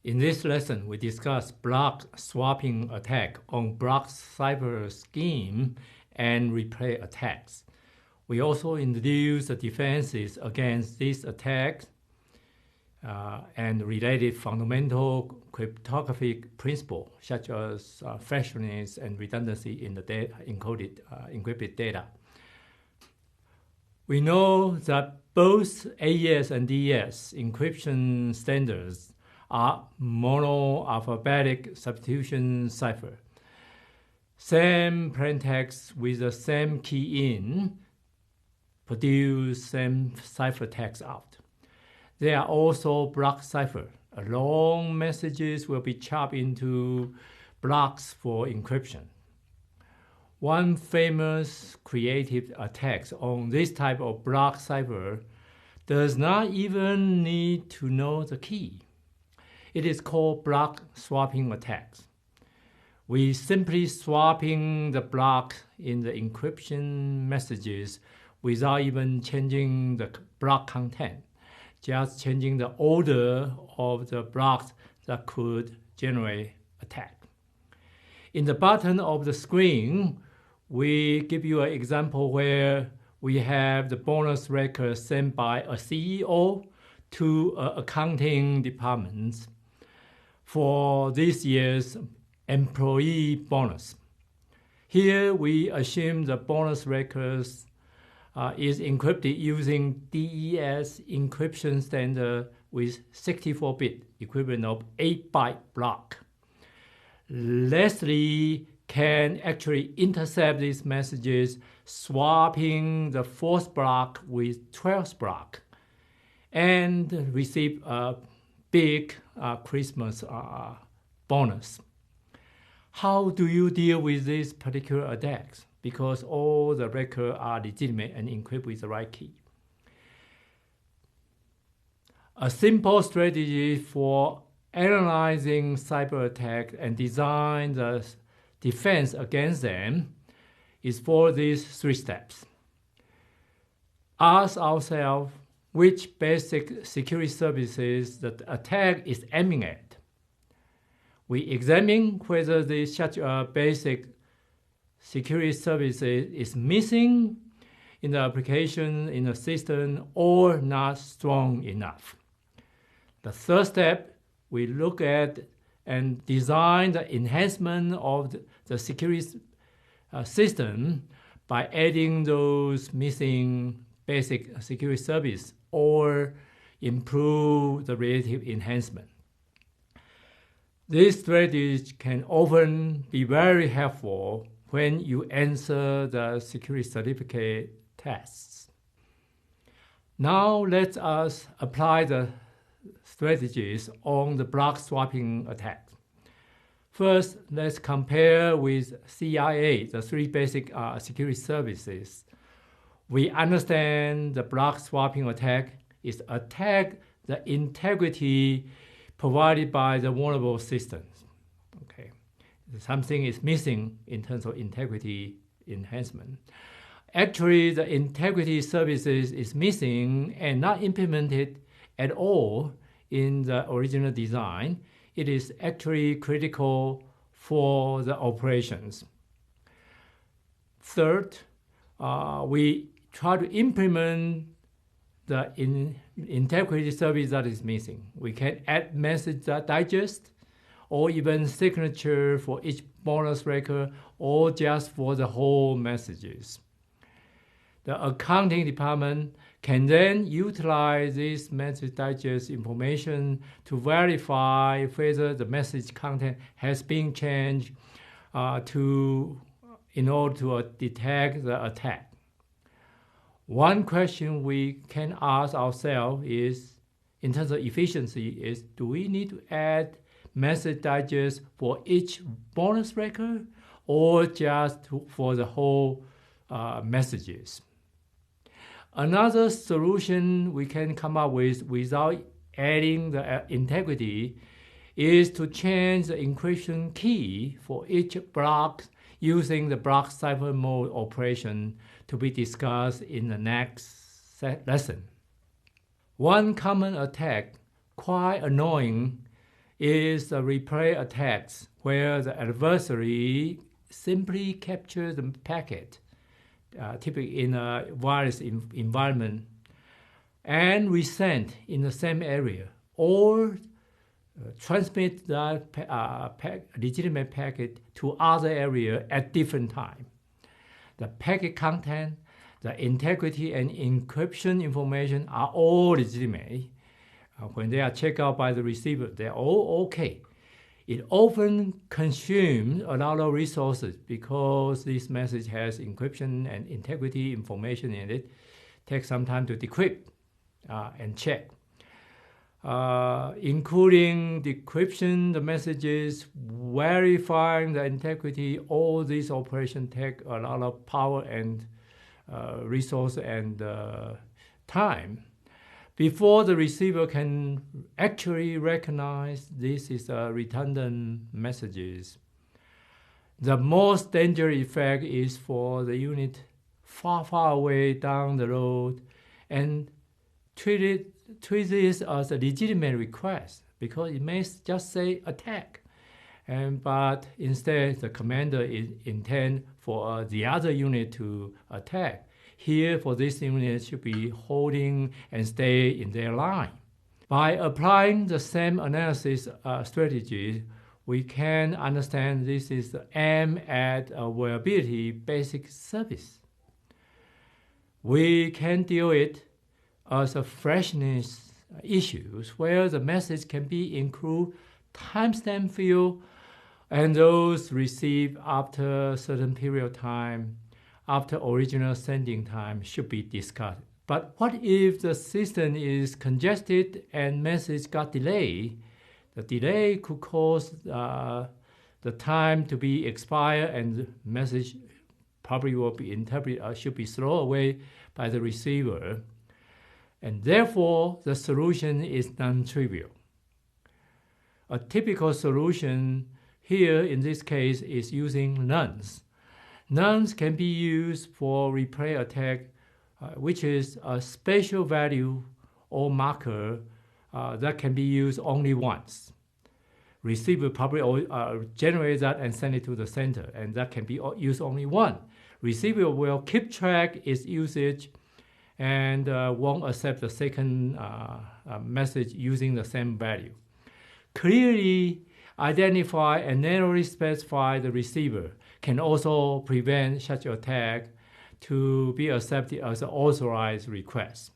In this lesson, we discuss block swapping attack on block cipher scheme and replay attacks. We also introduce the defenses against these attacks and related fundamental cryptographic principles such as freshness and redundancy in the encrypted data. We know that both AES and DES encryption standards are monoalphabetic substitution cipher. Same plaintext with the same key in produce same ciphertext out. They are also block cipher. Long messages will be chopped into blocks for encryption. One famous creative attack on this type of block cipher does not even need to know the key. It is called block swapping attacks. We simply swapping the block in the encryption messages without even changing the block content, just changing the order of the blocks that could generate attack. In the bottom of the screen, we give you an example where we have the bonus record sent by a CEO to an accounting department for this year's employee bonus. Here we assume the bonus records is encrypted using DES encryption standard with 64-bit equivalent of 8-byte block. Leslie can actually intercept these messages, swapping the 4th block with 12th block, and receive a big Christmas bonus. How do you deal with these particular attacks? Because all the records are legitimate and encrypted with the right key. A simple strategy for analyzing cyber attacks and design the defense against them is for these 3 steps. Ask ourselves which basic security services the attack is aiming at. We examine whether such a basic security service is missing in the application, in the system, or not strong enough. The 3rd step, we look at and design the enhancement of the security system by adding those missing basic security service or improve the relative enhancement. This strategy can often be very helpful when you answer the security certificate tests. Now let us apply the strategies on the block swapping attack. First, let's compare with CIA, the 3 basic security services. We understand the block swapping attack is attack the integrity provided by the vulnerable systems. Okay, something is missing in terms of integrity enhancement. Actually, the integrity services is missing and not implemented at all in the original design. It is actually critical for the operations. Third, we try to implement the integrity service that is missing. We can add message digest or even signature for each bonus record or just for the whole messages. The accounting department can then utilize this message digest information to verify whether the message content has been changed in order to detect the attack. One question we can ask ourselves is, in terms of efficiency, is do we need to add message digest for each bonus record or just for the whole messages? Another solution we can come up with without adding the integrity is to change the encryption key for each block using the block cipher mode operation to be discussed in the next lesson. One common attack, quite annoying, is the replay attacks, where the adversary simply captures the packet, typically in a virus environment, and resend in the same area, or transmit that legitimate packet to other area at different time. The packet content, the integrity and encryption information are all legitimate. When they are checked out by the receiver, they're all okay. It often consumes a lot of resources because this message has encryption and integrity information in it. It takes some time to decrypt and check. Including decryption, the messages, verifying the integrity, all these operations take a lot of power and resource and time before the receiver can actually recognize this is redundant messages. The most dangerous effect is for the unit far, far away down the road and treat this as a legitimate request because it may just say attack. But instead, the commander intends for the other unit to attack. Here, for this unit, should be holding and stay in their line. By applying the same analysis strategy, we can understand this is aimed at a availability basic service. We can deal it as a freshness issues where the message can be include timestamp field and those received after a certain period of time, after original sending time should be discussed. But what if the system is congested and message got delayed? The delay could cause the time to be expired and the message probably will be interpreted should be thrown away by the receiver. And therefore, the solution is non-trivial. A typical solution here in this case is using nonce. Nonce can be used for replay attack, which is a special value or marker that can be used only once. Receiver probably generate that and send it to the center, and that can be used only once. Receiver will keep track its usage and won't accept the second message using the same value. Clearly identify and narrowly specify the receiver can also prevent such attack to be accepted as an authorized request.